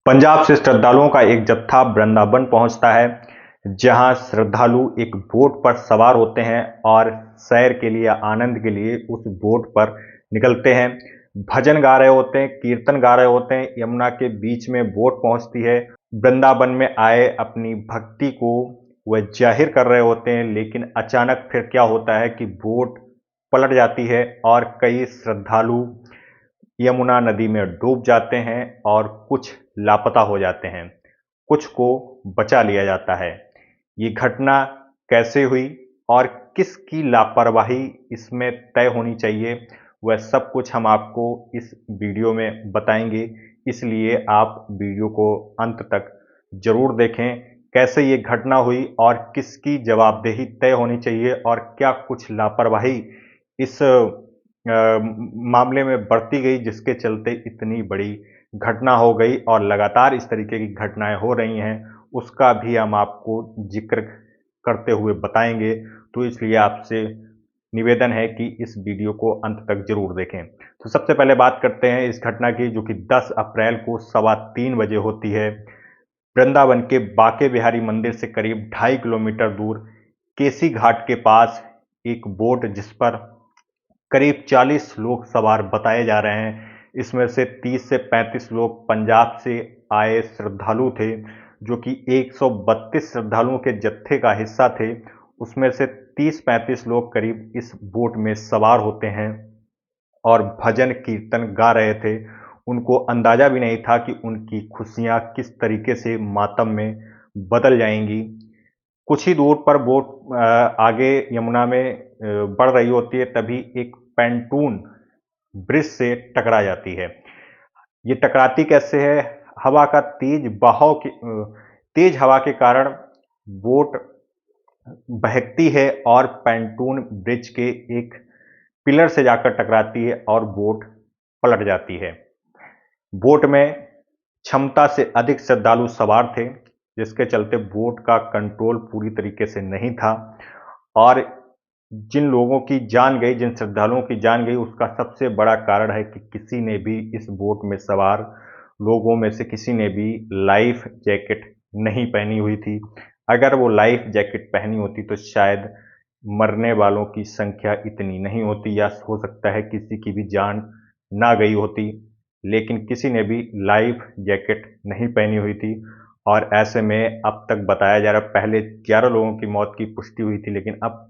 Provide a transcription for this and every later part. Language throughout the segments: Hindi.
पंजाब से श्रद्धालुओं का एक जत्था वृंदावन पहुंचता है, जहां श्रद्धालु एक बोट पर सवार होते हैं और सैर के लिए, आनंद के लिए उस बोट पर निकलते हैं। भजन गा रहे होते हैं, कीर्तन गा रहे होते हैं। यमुना के बीच में बोट पहुंचती है। वृंदावन में आए अपनी भक्ति को वह जाहिर कर रहे होते हैं, लेकिन अचानक फिर क्या होता है कि बोट पलट जाती है और कई श्रद्धालु यमुना नदी में डूब जाते हैं और कुछ लापता हो जाते हैं। कुछ को बचा लिया जाता है। ये घटना कैसे हुई और किसकी लापरवाही इसमें तय होनी चाहिए, वह सब कुछ हम आपको इस वीडियो में बताएंगे। इसलिए आप वीडियो को अंत तक जरूर देखें। कैसे ये घटना हुई और किसकी जवाबदेही तय होनी चाहिए और क्या कुछ लापरवाही इस मामले में बरती गई, जिसके चलते इतनी बड़ी घटना हो गई और लगातार इस तरीके की घटनाएं हो रही हैं, उसका भी हम आपको जिक्र करते हुए बताएंगे। तो इसलिए आपसे निवेदन है कि इस वीडियो को अंत तक जरूर देखें। तो सबसे पहले बात करते हैं इस घटना की, जो कि 10 अप्रैल को 3:15 बजे होती है। वृंदावन के बांके बिहारी मंदिर से करीब 2.5 किलोमीटर दूर केसी घाट के पास एक बोट, जिस पर करीब 40 लोग सवार बताए जा रहे हैं। इसमें से 30 से 35 लोग पंजाब से आए श्रद्धालु थे, जो कि 132 श्रद्धालुओं के जत्थे का हिस्सा थे। उसमें से 30-35 लोग करीब इस बोट में सवार होते हैं और भजन कीर्तन गा रहे थे। उनको अंदाजा भी नहीं था कि उनकी खुशियां किस तरीके से मातम में बदल जाएंगी। कुछ ही दूर पर बोट आगे यमुना में बढ़ रही होती है, तभी एक पैंटून ब्रिज से टकरा जाती है। ये टकराती कैसे है? हवा का तेज बहाव के तेज हवा के कारण बोट बहकती है और पैंटून ब्रिज के एक पिलर से जाकर टकराती है और बोट पलट जाती है। बोट में क्षमता से अधिक श्रद्धालु सवार थे, जिसके चलते बोट का कंट्रोल पूरी तरीके से नहीं था और जिन लोगों की जान गई, जिन श्रद्धालुओं की जान गई, उसका सबसे बड़ा कारण है कि किसी ने भी, इस बोट में सवार लोगों में से किसी ने भी लाइफ जैकेट नहीं पहनी हुई थी। अगर वो लाइफ जैकेट पहनी होती तो शायद मरने वालों की संख्या इतनी नहीं होती, या हो सकता है किसी की भी जान ना गई होती। लेकिन किसी ने भी लाइफ जैकेट नहीं पहनी हुई थी और ऐसे में अब तक बताया जा रहा है, पहले 11 लोगों की मौत की पुष्टि हुई थी, लेकिन अब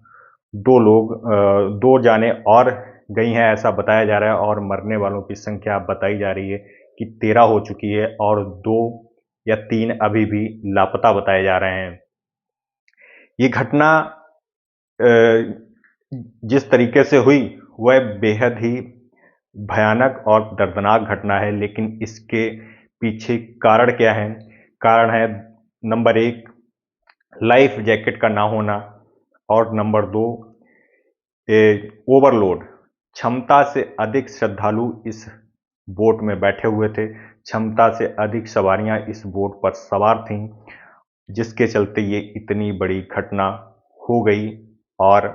2 जानें और गई हैं, ऐसा बताया जा रहा है। और मरने वालों की संख्या बताई जा रही है कि 13 हो चुकी है और 2 या 3 अभी भी लापता बताए जा रहे हैं। ये घटना जिस तरीके से हुई वह बेहद ही भयानक और दर्दनाक घटना है, लेकिन इसके पीछे कारण क्या है? कारण है, नंबर 1 लाइफ जैकेट का ना होना और नंबर 2 ओवरलोड। क्षमता से अधिक श्रद्धालु इस बोट में बैठे हुए थे, क्षमता से अधिक सवारियां इस बोट पर सवार थीं, जिसके चलते ये इतनी बड़ी घटना हो गई और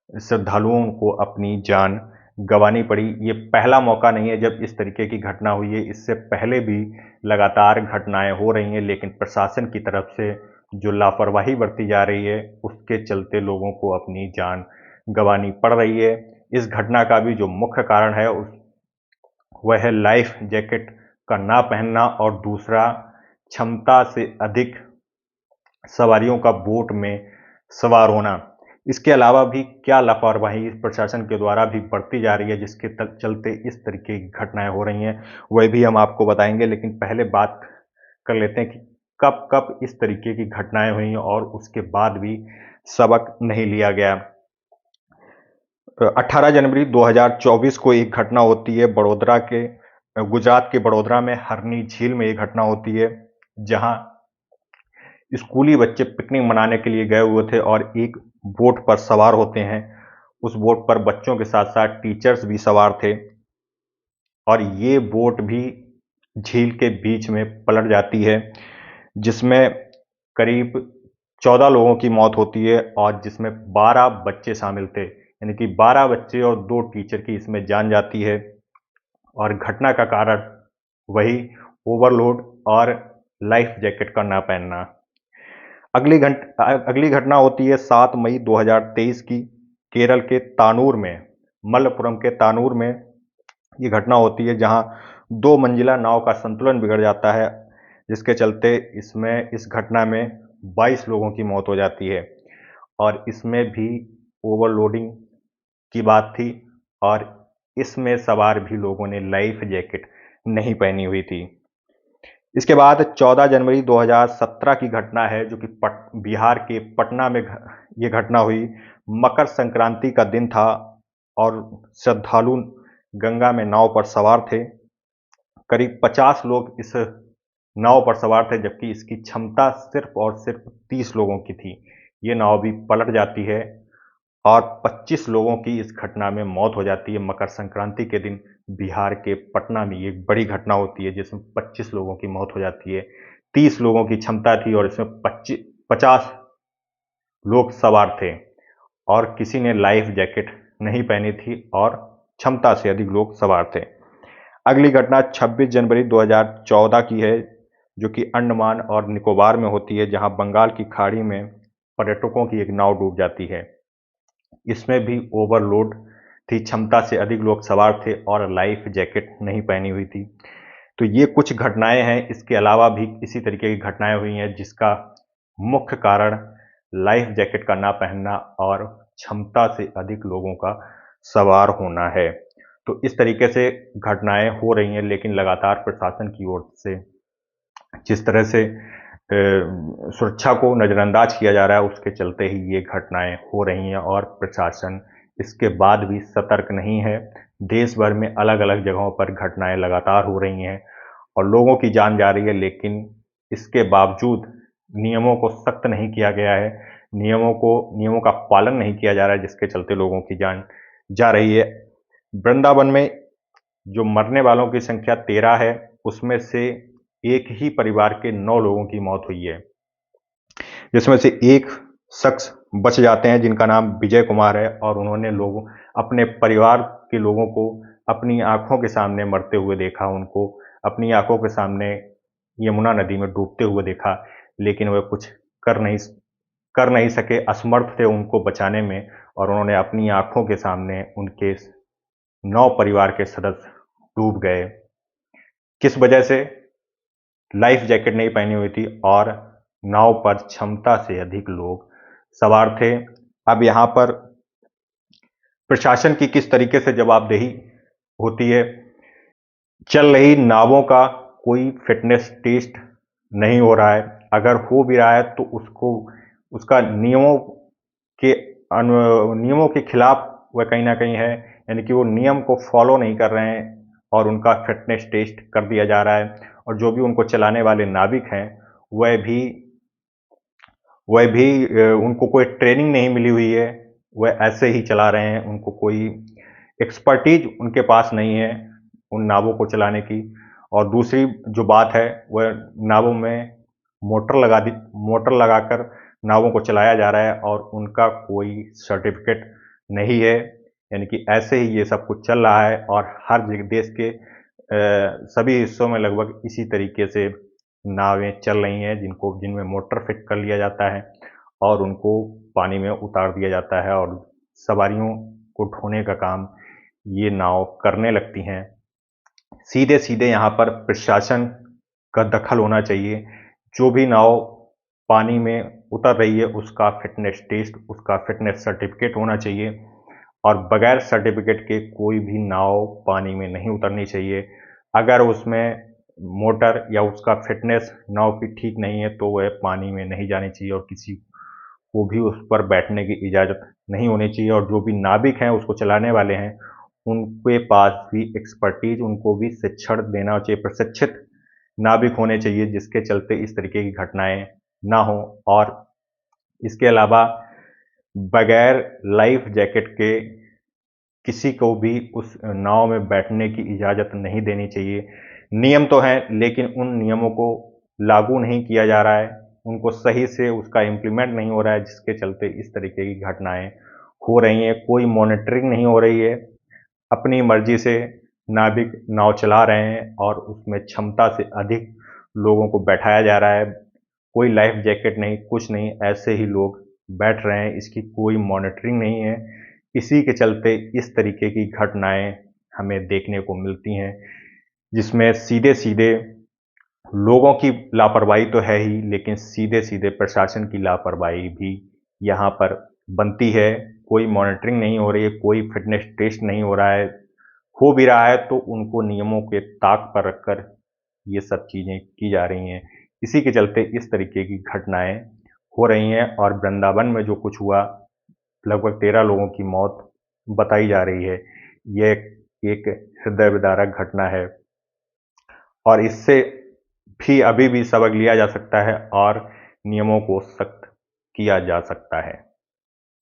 श्रद्धालुओं को अपनी जान गंवानी पड़ी। ये पहला मौका नहीं है जब इस तरीके की घटना हुई है, इससे पहले भी लगातार घटनाएं हो रही हैं, लेकिन प्रशासन की तरफ से जो लापरवाही बरती जा रही है, उसके चलते लोगों को अपनी जान गंवानी पड़ रही है। इस घटना का भी जो मुख्य कारण है वह है लाइफ जैकेट का ना पहनना और दूसरा क्षमता से अधिक सवारियों का बोट में सवार होना। इसके अलावा भी क्या लापरवाही प्रशासन के द्वारा भी बढ़ती जा रही है, जिसके चलते इस तरीके की घटनाएं हो रही हैं, वह भी हम आपको बताएंगे। लेकिन पहले बात कर लेते हैं कि कब कब इस तरीके की घटनाएं हुई और उसके बाद भी सबक नहीं लिया गया। 18 जनवरी 2024 को एक घटना होती है गुजरात के बड़ोदरा में हरनी झील में एक घटना होती है, जहां स्कूली बच्चे पिकनिक मनाने के लिए गए हुए थे और एक बोट पर सवार होते हैं। उस बोट पर बच्चों के साथ साथ टीचर्स भी सवार थे और ये बोट भी झील के बीच में पलट जाती है, जिसमें करीब 14 लोगों की मौत होती है और जिसमें 12 बच्चे शामिल थे। यानी कि 12 बच्चे और 2 टीचर की इसमें जान जाती है और घटना का कारण वही ओवरलोड और लाइफ जैकेट का ना पहनना। अगली घटना होती है 7 मई 2023 की, केरल के तानूर में, मलप्पुरम के तानूर में ये घटना होती है, जहां 2 मंजिला नाव का संतुलन बिगड़ जाता है, जिसके चलते इस घटना में 22 लोगों की मौत हो जाती है। और इसमें भी ओवरलोडिंग की बात थी और इसमें सवार भी लोगों ने लाइफ जैकेट नहीं पहनी हुई थी। इसके बाद 14 जनवरी 2017 की घटना है, जो कि बिहार के पटना में ये घटना हुई। मकर संक्रांति का दिन था और श्रद्धालु गंगा में नाव पर सवार थे। करीब 50 लोग इस नाव पर सवार थे, जबकि इसकी क्षमता सिर्फ और सिर्फ 30 लोगों की थी। ये नाव भी पलट जाती है और 25 लोगों की इस घटना में मौत हो जाती है। मकर संक्रांति के दिन बिहार के पटना में ये एक बड़ी घटना होती है, जिसमें 25 लोगों की मौत हो जाती है। 30 लोगों की क्षमता थी और इसमें 50 लोग सवार थे और किसी ने लाइफ जैकेट नहीं पहनी थी और क्षमता से अधिक लोग सवार थे। अगली घटना 26 जनवरी 2014 की है, जो कि अंडमान और निकोबार में होती है, जहां बंगाल की खाड़ी में पर्यटकों की एक नाव डूब जाती है। इसमें भी ओवरलोड थी, क्षमता से अधिक लोग सवार थे और लाइफ जैकेट नहीं पहनी हुई थी। तो ये कुछ घटनाएं हैं। इसके अलावा भी इसी तरीके की घटनाएं हुई हैं, जिसका मुख्य कारण लाइफ जैकेट का ना पहनना और क्षमता से अधिक लोगों का सवार होना है। तो इस तरीके से घटनाएं हो रही हैं, लेकिन लगातार प्रशासन की ओर से जिस तरह से सुरक्षा को नज़रअंदाज किया जा रहा है, उसके चलते ही ये घटनाएं हो रही हैं और प्रशासन इसके बाद भी सतर्क नहीं है। देश भर में अलग अलग जगहों पर घटनाएं लगातार हो रही हैं और लोगों की जान जा रही है, लेकिन इसके बावजूद नियमों को सख्त नहीं किया गया है, नियमों का पालन नहीं किया जा रहा है, जिसके चलते लोगों की जान जा रही है। वृंदावन में जो मरने वालों की संख्या 13 है, उसमें से एक ही परिवार के 9 लोगों की मौत हुई है, जिसमें से एक शख्स बच जाते हैं, जिनका नाम विजय कुमार है, और उन्होंने अपने परिवार के लोगों को अपनी आंखों के सामने मरते हुए देखा, उनको अपनी आंखों के सामने यमुना नदी में डूबते हुए देखा, लेकिन वे कुछ कर नहीं सके, असमर्थ थे उनको बचाने में, और उन्होंने अपनी आंखों के सामने उनके 9 परिवार के सदस्य डूब गए। किस वजह से? लाइफ जैकेट नहीं पहनी हुई थी और नाव पर क्षमता से अधिक लोग सवार थे। अब यहाँ पर प्रशासन की किस तरीके से जवाबदेही होती है? चल रही नावों का कोई फिटनेस टेस्ट नहीं हो रहा है, अगर हो भी रहा है तो उसका नियमों के खिलाफ वह कहीं ना कहीं है, यानी कि वो नियम को फॉलो नहीं कर रहे हैं और उनका फिटनेस टेस्ट कर दिया जा रहा है, और जो भी उनको चलाने वाले नाविक हैं वह भी उनको कोई ट्रेनिंग नहीं मिली हुई है, वह ऐसे ही चला रहे हैं, उनको कोई एक्सपर्टीज उनके पास नहीं है उन नावों को चलाने की। और दूसरी जो बात है, वह नावों में मोटर लगाकर नावों को चलाया जा रहा है और उनका कोई सर्टिफिकेट नहीं है, यानी कि ऐसे ही ये सब कुछ चल रहा है। और हर देश के सभी हिस्सों में लगभग इसी तरीके से नावें चल रही हैं, जिनमें मोटर फिट कर लिया जाता है और उनको पानी में उतार दिया जाता है और सवारियों को ढोने का काम ये नाव करने लगती हैं। सीधे सीधे यहाँ पर प्रशासन का दखल होना चाहिए। जो भी नाव पानी में उतर रही है, उसका फिटनेस टेस्ट, उसका फिटनेस सर्टिफिकेट होना चाहिए, और बगैर सर्टिफिकेट के कोई भी नाव पानी में नहीं उतरनी चाहिए। अगर उसमें मोटर या उसका फिटनेस नाव की ठीक नहीं है तो वह पानी में नहीं जानी चाहिए और किसी को भी उस पर बैठने की इजाज़त नहीं होनी चाहिए। और जो भी नाविक हैं, उसको चलाने वाले हैं, उनके पास भी एक्सपर्टीज, उनको भी शिक्षण देना चाहिए, प्रशिक्षित नाविक होने चाहिए, जिसके चलते इस तरीके की घटनाएं ना हो। और इसके अलावा बगैर लाइफ जैकेट के किसी को भी उस नाव में बैठने की इजाज़त नहीं देनी चाहिए। नियम तो हैं, लेकिन उन नियमों को लागू नहीं किया जा रहा है, उनको सही से उसका इम्प्लीमेंट नहीं हो रहा है, जिसके चलते इस तरीके की घटनाएं हो रही हैं। कोई मॉनिटरिंग नहीं हो रही है, अपनी मर्जी से नाविक नाव चला रहे हैं और उसमें क्षमता से अधिक लोगों को बैठाया जा रहा है, कोई लाइफ जैकेट नहीं, कुछ नहीं, ऐसे ही लोग बैठ रहे हैं, इसकी कोई मॉनिटरिंग नहीं है। इसी के चलते इस तरीके की घटनाएं हमें देखने को मिलती हैं, जिसमें सीधे-सीधे लोगों की लापरवाही तो है ही, लेकिन सीधे-सीधे प्रशासन की लापरवाही भी यहाँ पर बनती है। कोई मॉनिटरिंग नहीं हो रही है, कोई फिटनेस टेस्ट नहीं हो रहा है, हो भी रहा है तो उनको नियमों के ताक पर रखकर ये सब चीज़ें की जा रही हैं। इसी के चलते इस तरीके की घटनाएं हो रही हैं और वृंदावन में जो कुछ हुआ, लगभग 13 लोगों की मौत बताई जा रही है। ये एक हृदय विदारक घटना है और इससे भी अभी भी सबक लिया जा सकता है और नियमों को सख्त किया जा सकता है।